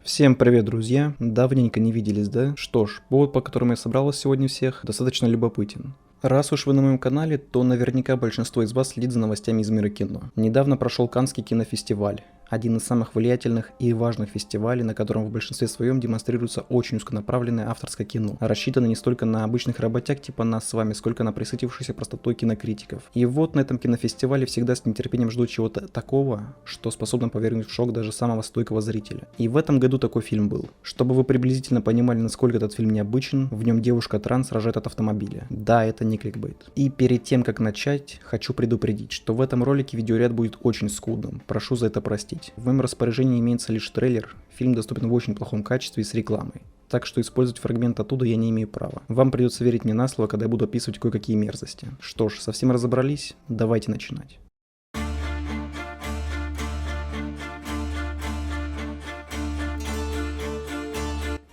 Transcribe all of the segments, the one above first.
Всем привет, друзья! Давненько не виделись, да? Что ж, повод, по которому я собралась сегодня всех, достаточно любопытен. Раз уж вы на моем канале, то наверняка большинство из вас следит за новостями из мира кино. Недавно прошел Каннский кинофестиваль. Один из самых влиятельных и важных фестивалей, на котором в большинстве своем демонстрируется очень узконаправленное авторское кино, рассчитанное не столько на обычных работяг типа нас с вами, сколько на присытившихся простотой кинокритиков. И вот на этом кинофестивале всегда с нетерпением жду чего-то такого, что способно повергнуть в шок даже самого стойкого зрителя. И в этом году такой фильм был. Чтобы вы приблизительно понимали, насколько этот фильм необычен, в нем девушка-транс рожает от автомобиля. Да, это не кликбейт. И перед тем, как начать, хочу предупредить, что в этом ролике видеоряд будет очень скудным. Прошу за это простить. В моем распоряжении имеется лишь трейлер, фильм доступен в очень плохом качестве и с рекламой. Так что использовать фрагмент оттуда я не имею права. Вам придется верить мне на слово, когда я буду описывать кое-какие мерзости. Что ж, совсем разобрались? Давайте начинать.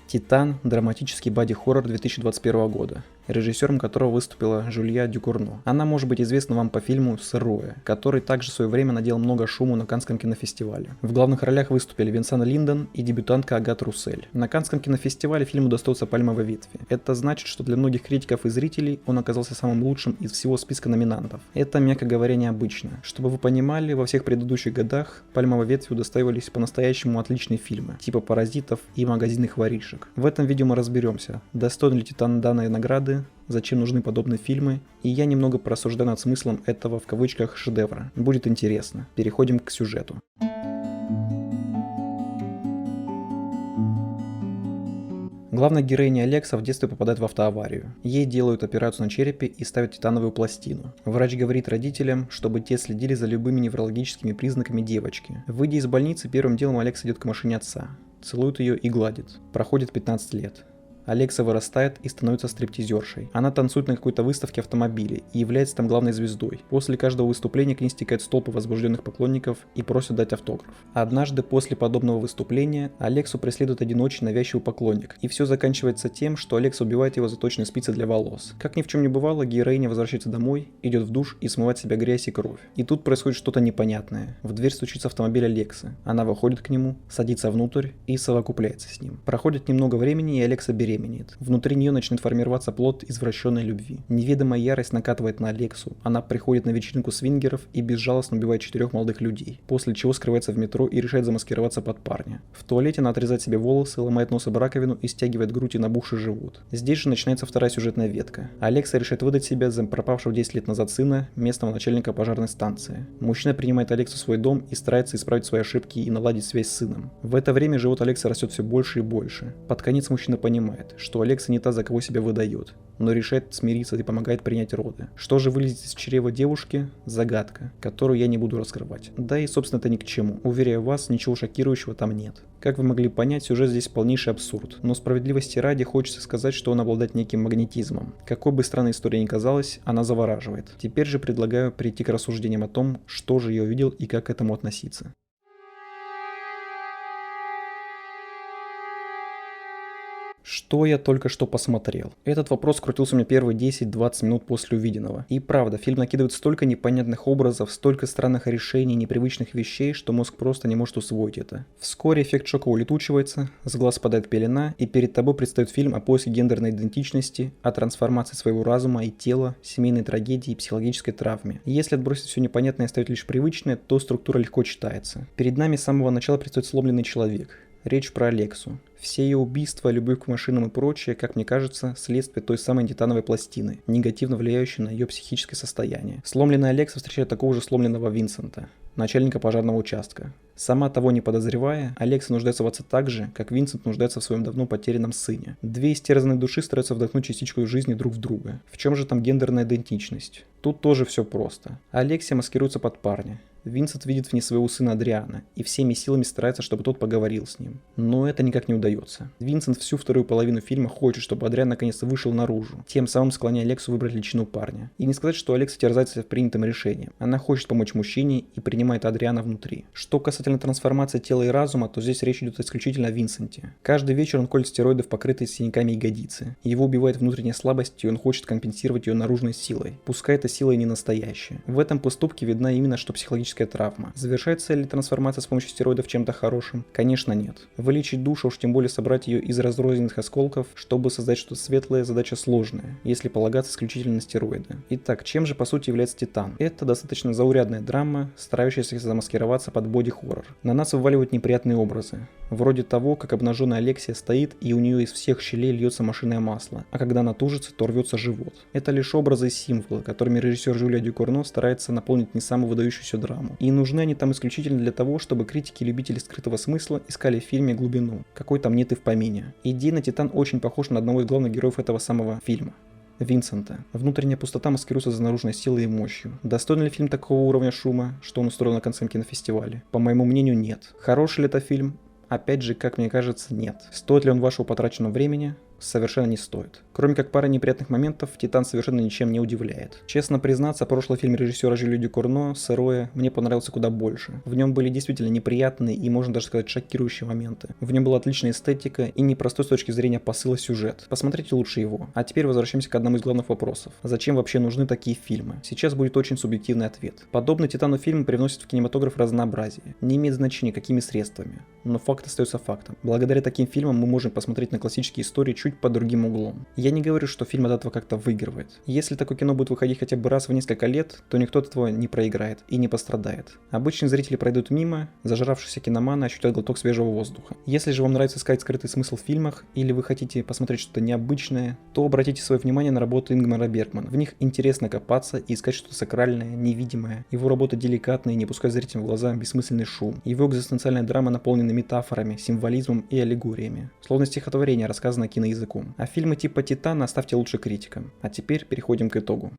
«Титан» – драматический боди-хоррор 2021 года, режиссером которого выступила Жюлья Дюкурно. Она может быть известна вам по фильму «Сырое», который также в свое время наделал много шуму на Каннском кинофестивале. В главных ролях выступили Венсан Линдон и дебютантка Агата Руссель. На Каннском кинофестивале фильму достался «Пальмовой ветви». Это значит, что для многих критиков и зрителей он оказался самым лучшим из всего списка номинантов. Это, мягко говоря, необычно. Чтобы вы понимали, во всех предыдущих годах «Пальмовой ветви» удостаивались по-настоящему отличные фильмы, типа «Паразитов» и «Магазинных воришек». В этом видео мы разберемся, достоин ли «Титан» данной награды, зачем нужны подобные фильмы, и я немного порассуждаю над смыслом этого в кавычках шедевра. Будет интересно. Переходим к сюжету. Главная героиня Алекса в детстве попадает в автоаварию. Ей делают операцию на черепе и ставят титановую пластину. Врач говорит родителям, чтобы те следили за любыми неврологическими признаками девочки. Выйдя из больницы, первым делом Алекса идет к машине отца. Целует ее и гладит. Проходит 15 лет. Алекса вырастает и становится стриптизершей. Она танцует на какой-то выставке автомобилей и является там главной звездой. После каждого выступления к ней стекают толпы возбужденных поклонников и просят дать автограф. Однажды после подобного выступления Алексу преследует один очень навязчивый поклонник. И все заканчивается тем, что Алекса убивает его за точные спицы для волос. Как ни в чем не бывало, героиня возвращается домой, идет в душ и смывает с себя грязь и кровь. И тут происходит что-то непонятное. В дверь стучится автомобиль Алексы. Она выходит к нему, садится внутрь и совокупляется с ним. Проходит немного времени, и Алекса беременна. Внутри нее начнет формироваться плод извращенной любви. Неведомая ярость накатывает на Алексу. Она приходит на вечеринку свингеров и безжалостно убивает 4 молодых людей, после чего скрывается в метро и решает замаскироваться под парня. В туалете она отрезает себе волосы, ломает нос об раковину и стягивает грудь и набухший живот. Здесь же начинается вторая сюжетная ветка. Алекса решает выдать себя за пропавшего 10 лет назад сына местного начальника пожарной станции. Мужчина принимает Алексу в свой дом и старается исправить свои ошибки и наладить связь с сыном. В это время живот Алексы растет все больше и больше. Под конец мужчина понимает, что Алекса не та, за кого себя выдает, но решает смириться и помогает принять роды. Что же вылезет из чрева девушки? Загадка, которую я не буду раскрывать. Да и собственно это ни к чему. Уверяю вас, ничего шокирующего там нет. Как вы могли понять, сюжет здесь полнейший абсурд, но справедливости ради хочется сказать, что он обладает неким магнетизмом. Какой бы странной история ни казалась, она завораживает. Теперь же предлагаю перейти к рассуждениям о том, что же я увидел и как к этому относиться. Что я только что посмотрел? Этот вопрос крутился у меня первые 10-20 минут после увиденного. И правда, фильм накидывает столько непонятных образов, столько странных решений, непривычных вещей, что мозг просто не может усвоить это. Вскоре эффект шока улетучивается, с глаз спадает пелена, и перед тобой предстает фильм о поиске гендерной идентичности, о трансформации своего разума и тела, семейной трагедии и психологической травме. И если отбросить все непонятное и оставить лишь привычное, то структура легко читается. Перед нами с самого начала предстает сломленный человек. Речь про Алексу. Все ее убийства, любовь к машинам и прочее, как мне кажется, следствие той самой титановой пластины, негативно влияющей на ее психическое состояние. Сломленная Алекса встречает такого же сломленного Винсента, начальника пожарного участка. Сама того не подозревая, Алекса нуждается в отце так же, как Винсент нуждается в своем давно потерянном сыне. Две истерзанные души стараются вдохнуть частичку жизни друг в друга. В чем же там гендерная идентичность? Тут тоже все просто. Алексия маскируется под парня. Винсент видит в ней своего сына Адриана и всеми силами старается, чтобы тот поговорил с ним. Но это никак не удается. Винсент всю вторую половину фильма хочет, чтобы Адриан наконец-то вышел наружу, тем самым склоняя Алексу выбрать личину парня. И не сказать, что Алекса терзается принятым решением. Она хочет помочь мужчине и принимает Адриана внутри. Что касательно касательно трансформации тела и разума, то здесь речь идет исключительно о Винсенте. Каждый вечер он колет стероиды в покрытые синяками ягодицы. Его убивает внутренняя слабость, и он хочет компенсировать ее наружной силой. Пускай эта сила и не настоящая. В этом поступке видна именно что психологическая травма. Завершается ли трансформация с помощью стероидов чем-то хорошим? Конечно, нет. Вылечить душу, уж тем более собрать ее из разрозненных осколков, чтобы создать что-то светлое, задача сложная, если полагаться исключительно на стероиды. Итак, чем же по сути является Титан? Это достаточно заурядная драма, старающаяся замаскироваться под боди-хоррор. На нас вываливают неприятные образы. Вроде того, как обнаженная Алексия стоит, и у нее из всех щелей льется машинное масло, а когда она тужится, то рвется живот. Это лишь образы и символы, которыми режиссер Жюля Дюкурно старается наполнить не самую выдающуюся драму. И нужны они там исключительно для того, чтобы критики и любители скрытого смысла искали в фильме глубину, какой там нет и в помине. Идейно Титан очень похож на одного из главных героев этого самого фильма. Винсента. Внутренняя пустота маскируется за наружной силой и мощью. Достоин ли фильм такого уровня шума, что он устроил на Каннском кинофестивале? По моему мнению, нет. Хороший ли это фильм? Опять же, как мне кажется, нет. Стоит ли он вашего потраченного времени? Совершенно не стоит. Кроме как пары неприятных моментов, Титан совершенно ничем не удивляет. Честно признаться, прошлый фильм режиссера Жюля Дюкурно «Сырое» мне понравился куда больше. В нем были действительно неприятные и, можно даже сказать, шокирующие моменты. В нем была отличная эстетика и непростой с точки зрения посыла сюжет. Посмотрите лучше его. А теперь возвращаемся к одному из главных вопросов. Зачем вообще нужны такие фильмы? Сейчас будет очень субъективный ответ. Подобный Титану фильм привносит в кинематограф разнообразие. Не имеет значения, какими средствами. Но факт остается фактом. Благодаря таким фильмам мы можем посмотреть на классические истории чуть под другим углом. Я не говорю, что фильм от этого как-то выигрывает. Если такое кино будет выходить хотя бы раз в несколько лет, то никто от этого не проиграет и не пострадает. Обычные зрители пройдут мимо, зажравшиеся киноманы ощутят глоток свежего воздуха. Если же вам нравится искать скрытый смысл в фильмах, или вы хотите посмотреть что-то необычное, то обратите свое внимание на работы Ингмара Бергмана. В них интересно копаться и искать что-то сакральное, невидимое. Его работа деликатная, не пускает зрителям в глаза бессмысленный шум. Его экзистенциальная драма наполнена метафорами, символизмом и аллегориями. Словно стихотворение, рассказанное киноязыком. А фильмы типа «Титана» оставьте лучше критикам. А теперь переходим к итогу.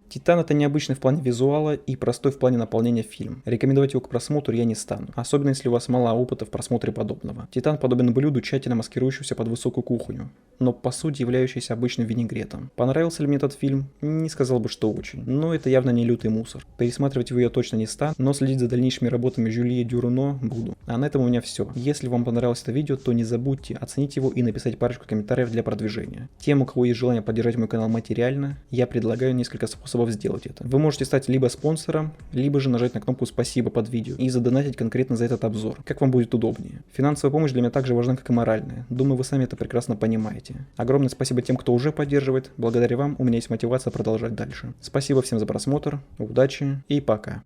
Титан — это необычный в плане визуала и простой в плане наполнения фильм. Рекомендовать его к просмотру я не стану, особенно если у вас мало опыта в просмотре подобного. Титан подобен блюду, тщательно маскирующемуся под высокую кухню, но по сути являющийся обычным винегретом. Понравился ли мне этот фильм? Не сказал бы, что очень, но это явно не лютый мусор. Пересматривать его я точно не стану, но следить за дальнейшими работами Жюли Дюкурно буду. А на этом у меня все. Если вам понравилось это видео, то не забудьте оценить его и написать парочку комментариев для продвижения. Тем, у кого есть желание поддержать мой канал материально, я предлагаю несколько способов сделать это. Вы можете стать либо спонсором, либо же нажать на кнопку «Спасибо» под видео и задонатить конкретно за этот обзор, как вам будет удобнее. Финансовая помощь для меня также важна, как и моральная. Думаю, вы сами это прекрасно понимаете. Огромное спасибо тем, кто уже поддерживает. Благодаря вам у меня есть мотивация продолжать дальше. Спасибо всем за просмотр, удачи и пока.